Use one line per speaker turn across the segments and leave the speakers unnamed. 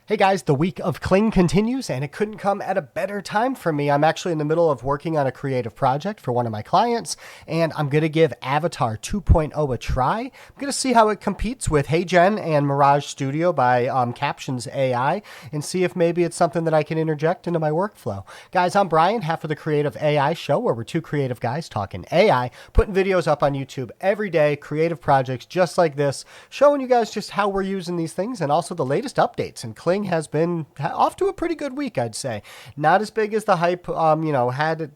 Hey guys, the week of Kling continues, and it couldn't come at a better time for me. I'm actually in the middle of working on a creative project for one of my clients, and I'm going to give Avatar 2.0 a try. I'm going to see how it competes with HeyGen and Mirage Studio by Captions AI, and see if maybe it's something that I can interject into my workflow. Guys, I'm Brian, half of the Creative AI Show, where we're two creative guys talking AI, putting videos up on YouTube every day, creative projects just like this, showing you guys just how we're using these things, and also the latest updates. And Kling has been off to a pretty good week, I'd say. Not as big as the hype, had it,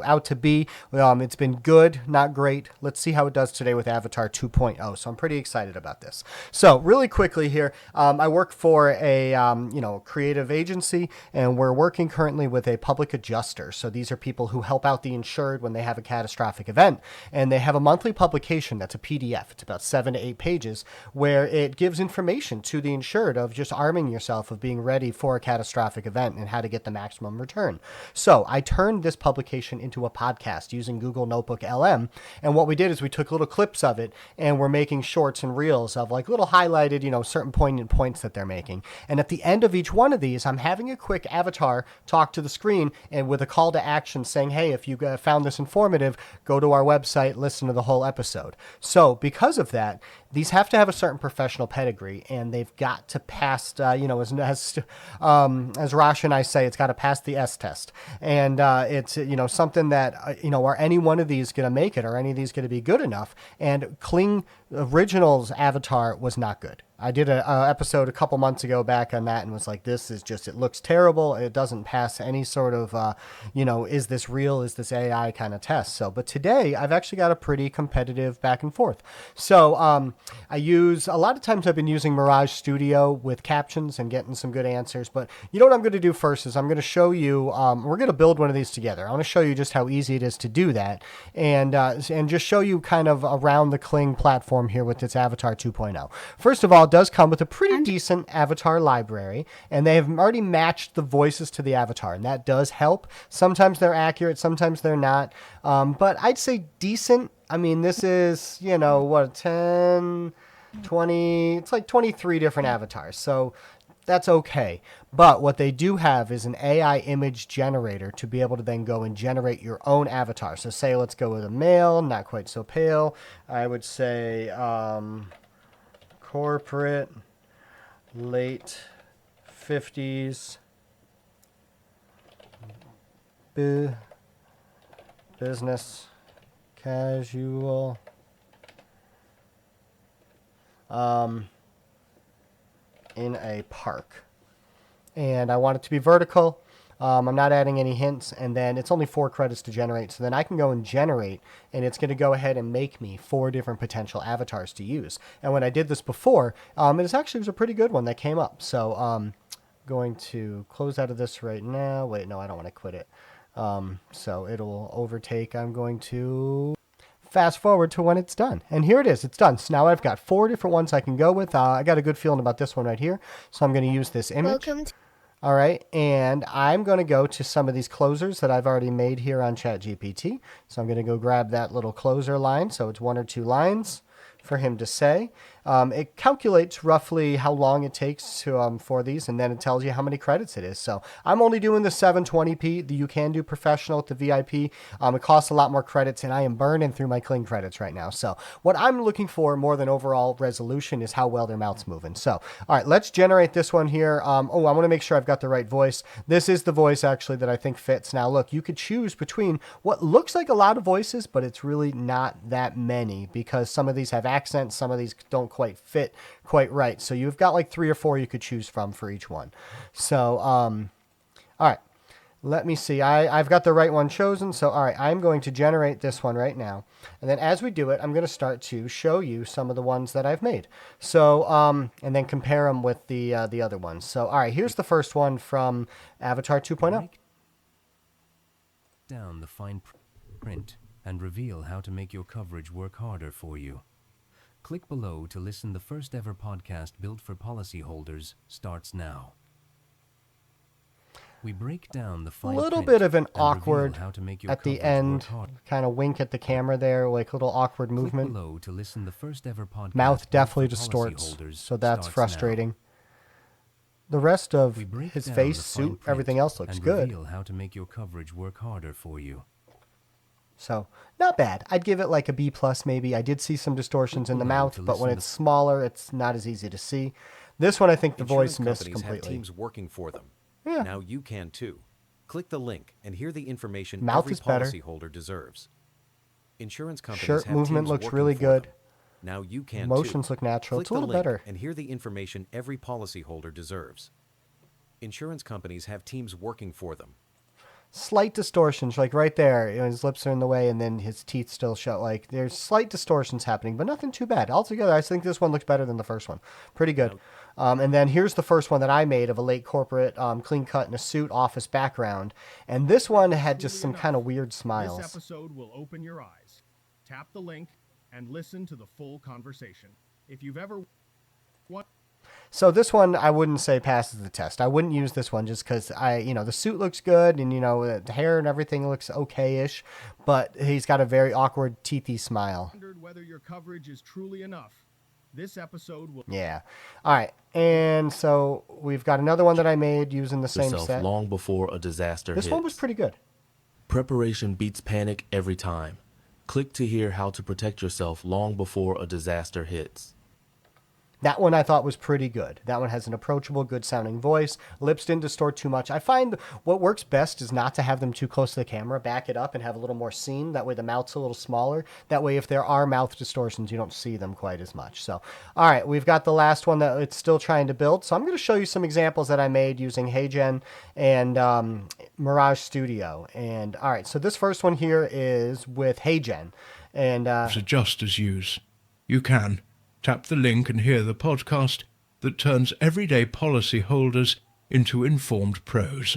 out to be. It's been good, not great. Let's see how it does today with Avatar 2.0. So I'm pretty excited about this. So really quickly here, I work for a, creative agency, and we're working currently with a public adjuster. So these are people who help out the insured when they have a catastrophic event, and they have a monthly publication that's a PDF. It's about 7 to 8 pages where it gives information to the insured of just arming yourself, of being ready for a catastrophic event and how to get the maximum return. So I turned this publication into a podcast using Google Notebook LM. And what we did is we took little clips of it, and we're making shorts and reels of like little highlighted, certain poignant points that they're making. And at the end of each one of these, I'm having a quick avatar talk to the screen and with a call to action saying, hey, if you found this informative, go to our website, listen to the whole episode. So because of that, these have to have a certain professional pedigree, and they've got to pass, as Rosh and I say, it's got to pass the S test. And it's, something that, are any one of these going to make it? Are any of these going to be good enough? And Kling Originals Avatar was not good. I did an episode a couple months ago back on that and was like, this is just, it looks terrible. It doesn't pass any sort of, is this real? Is this AI kind of test? So, but today I've actually got a pretty competitive back and forth. So I use, a lot of times I've been using Mirage Studio with captions and getting some good answers. But you know what I'm going to do first is I'm going to show you, we're going to build one of these together. I want to show you just how easy it is to do that, and just show you kind of around the Kling platform here with its Avatar 2.0. First of all, does come with a pretty decent avatar library, and they have already matched the voices to the avatar, and that does help. Sometimes they're accurate, sometimes they're not, but I'd say decent. I mean, this is, 10, 20, it's like 23 different avatars, so that's okay. But what they do have is an AI image generator to be able to then go and generate your own avatar. So say, let's go with a male, not quite so pale. I would say, corporate, late 50s, business, casual, in a park. And I want it to be vertical. I'm not adding any hints, and then it's only 4 credits to generate. So then I can go and generate, and it's going to go ahead and make me 4 different potential avatars to use. And when I did this before, it was a pretty good one that came up. So I'm going to close out of this right now. Wait, no, I don't want to quit it. So it'll overtake. I'm going to fast forward to when it's done. And here it is. It's done. So now I've got 4 different ones I can go with. I got a good feeling about this one right here. So I'm going to use this image. All right, and I'm going to go to some of these closers that I've already made here on ChatGPT. So I'm going to go grab that little closer line. So it's 1 or 2 lines for him to say. It calculates roughly how long it takes to for these, and then it tells you how many credits it is. So I'm only doing the 720p. You can do professional at the VIP. It costs a lot more credits, and I am burning through my Kling credits right now. So what I'm looking for more than overall resolution is how well their mouth's moving. So, all right, let's generate this one here. I want to make sure I've got the right voice. This is the voice actually that I think fits. Now, look, you could choose between what looks like a lot of voices, but it's really not that many because some of these have accents, some of these don't quite fit quite right. So you've got like 3 or 4 you could choose from for each one. So, all right, let me see. I've got the right one chosen. So, all right, I'm going to generate this one right now. And then as we do it, I'm going to start to show you some of the ones that I've made. So, and then compare them with the other ones. So, all right, here's the first one from Avatar 2.0.
Break down the fine print and reveal how to make your coverage work harder for you. Click below to listen. The first ever podcast built for policyholders starts now. We break down the fine
A little
print
bit of an
and
awkward
reveal how to make your
at the
coverage
end,
work harder.
kind of wink at the camera there, like a little awkward
Click
movement.
below to listen. The first ever podcast
Mouth
built
definitely
for
distorts,
policyholders
so that's
starts
frustrating. The rest of
We break
his
down
face,
the fine
suit,
print
everything else looks
and
good.
reveal how to make your coverage work harder for you.
So, not bad. I'd give it like a B plus maybe. I did see some distortions in the
Below
mouth,
to
but when
listen
it's smaller, it's not as easy to see. This one, I think the
Insurance
voice missed
companies have
completely.
teams working for them.
Yeah.
Now you can too. Click the link and hear the information
Mouth
every
is better.
policyholder deserves. Insurance companies
Shirt
have
movement
teams
looks
working
really
for
good.
them. Now you can
Motions
too.
look natural.
Click
It's a
the
little
link
better.
and hear the information every policyholder deserves. Insurance companies have teams working for them.
Slight distortions, like right there. His lips are in the way, and then his teeth still shut. Like there's slight distortions happening, but nothing too bad. Altogether, I think this one looks better than the first one. Pretty good. And then here's the first one that I made of a late corporate, clean cut in a suit, office background. And this one had just some kind of weird smiles.
This episode will open your eyes. Tap the link and listen to the full conversation. If you've ever
So this one I wouldn't say passes the test. I wouldn't use this one just because the suit looks good and the hair and everything looks okay-ish, but he's got a very awkward teethy smile.
wondered whether your coverage is truly enough, this episode will
Yeah. All right. And so we've got another one that I made using the same
yourself
set.
long before a disaster
This
hits.
one was pretty good.
Preparation beats panic every time. Click to hear how to protect yourself long before a disaster hits.
That one I thought was pretty good. That one has an approachable, good-sounding voice. Lips didn't distort too much. I find what works best is not to have them too close to the camera. Back it up and have a little more scene. That way the mouth's a little smaller. That way if there are mouth distortions, you don't see them quite as much. So, all right, we've got the last one that it's still trying to build. So I'm going to show you some examples that I made using HeyGen and Mirage Studio. And, all right, so this first one here is with HeyGen. And
Adjust as use. You can tap the link and hear the podcast that turns everyday policyholders into informed pros.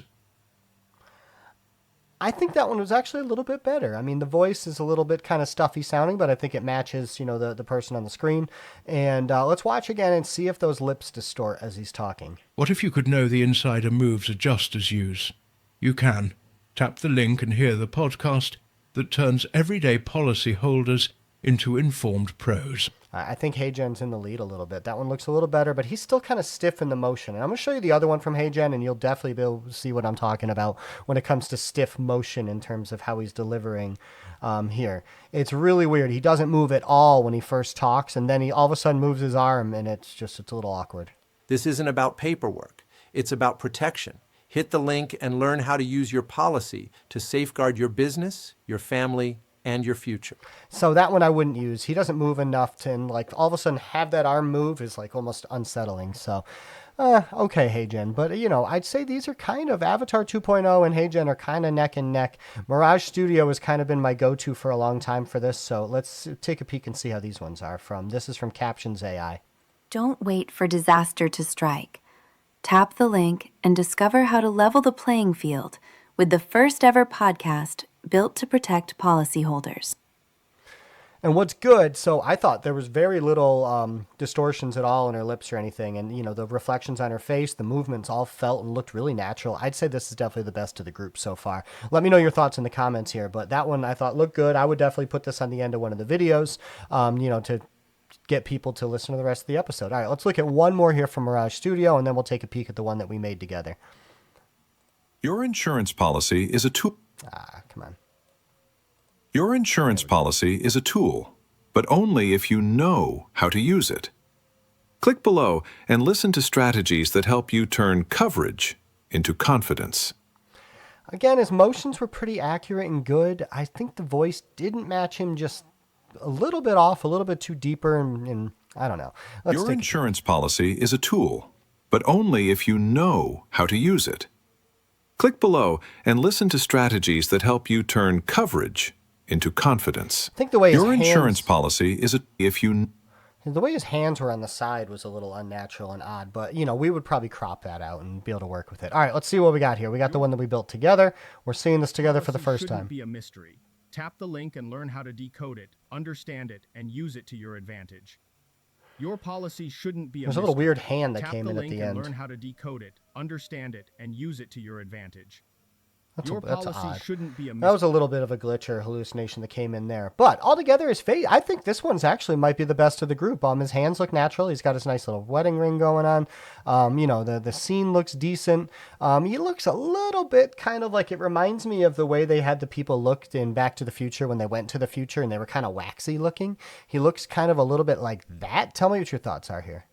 I think that one was actually a little bit better. I mean, the voice is a little bit kind of stuffy sounding, but I think it matches, the person on the screen. And let's watch again and see if those lips distort as he's talking.
What if you could know the insider moves adjust as use? You can tap the link and hear the podcast that turns everyday policyholders into informed pros.
I think HeyGen's in the lead a little bit. That one looks a little better, but he's still kind of stiff in the motion. And I'm going to show you the other one from HeyGen, and you'll definitely be able to see what I'm talking about when it comes to stiff motion in terms of how he's delivering here. It's really weird. He doesn't move at all when he first talks, and then he all of a sudden moves his arm, and it's a little awkward.
This isn't about paperwork. It's about protection. Hit the link and learn how to use your policy to safeguard your business, your family, and your future.
So that one I wouldn't use. He doesn't move enough to, and all of a sudden have that arm move is almost unsettling. So, okay, HeyGen. But, I'd say these are kind of, Avatar 2.0 and HeyGen are kind of neck and neck. Mirage Studio has kind of been my go-to for a long time for this. So let's take a peek and see how these ones are this is from Captions AI.
Don't wait for disaster to strike. Tap the link and discover how to level the playing field with the first ever podcast built to protect policyholders.
And what's good, so I thought there was very little distortions at all in her lips or anything. And, the reflections on her face, the movements all felt and looked really natural. I'd say this is definitely the best of the group so far. Let me know your thoughts in the comments here. But that one I thought looked good. I would definitely put this on the end of one of the videos, to get people to listen to the rest of the episode. All right, let's look at one more here from Mirage Studio, and then we'll take a peek at the one that we made together.
Your insurance policy is a tool.
Come on.
Your insurance policy is a tool, but only if you know how to use it. Click below and listen to strategies that help you turn coverage into confidence.
Again, his motions were pretty accurate and good. I think the voice didn't match him, just a little bit off, a little bit too deeper, and I don't know.
Your insurance policy is a tool, but only if you know how to use it. Click below and listen to strategies that help you turn coverage into confidence.
I think the way
your insurance policy is
the way his hands were on the side was a little unnatural and odd, but we would probably crop that out and be able to work with it. All right, let's see what we got here. We got the one that we built together. We're seeing this together for the first time.
Shouldn't be a mystery. Tap the link and learn how to decode it, understand it, and use it to your advantage. Your policy shouldn't be a
There's
mystery.
a little weird hand that
Tap
came
the
in at
link
the
and
end.
learn how to decode it, understand it, and use it to your advantage.
That's
policy
odd.
shouldn't be a
That was a little bit of a glitch or hallucination that came in there. But altogether, his face, I think this one's actually might be the best of the group. His hands look natural. He's got his nice little wedding ring going on. The scene looks decent. He looks a little bit kind of like, it reminds me of the way they had the people looked in Back to the Future when they went to the future and they were kind of waxy looking. He looks kind of a little bit like that. Tell me what your thoughts are here.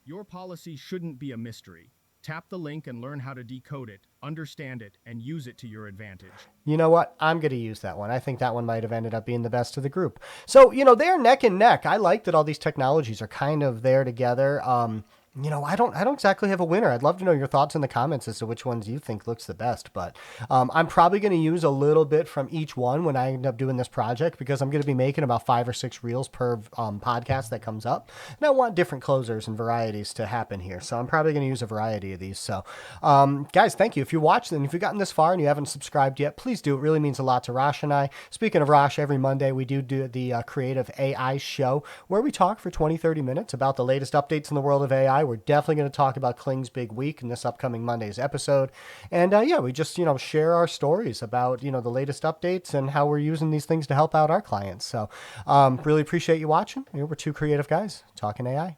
Your policy shouldn't be a mystery. Tap the link and learn how to decode it, understand it, and use it to your advantage.
You know what? I'm going to use that one. I think that one might have ended up being the best of the group. So, they're neck and neck. I like that all these technologies are kind of there together. I don't exactly have a winner. I'd love to know your thoughts in the comments as to which ones you think looks the best. But I'm probably going to use a little bit from each one when I end up doing this project because I'm going to be making about 5 or 6 reels per podcast that comes up. And I want different closers and varieties to happen here. So I'm probably going to use a variety of these. So guys, thank you. If you watched and if you've gotten this far and you haven't subscribed yet, please do. It really means a lot to Rosh and I. Speaking of Rosh, every Monday we do the Creative AI show where we talk for 20-30 minutes about the latest updates in the world of AI. We're definitely going to talk about Kling's big week in this upcoming Monday's episode. And we just, share our stories about, the latest updates and how we're using these things to help out our clients. So really appreciate you watching. We're two creative guys talking AI.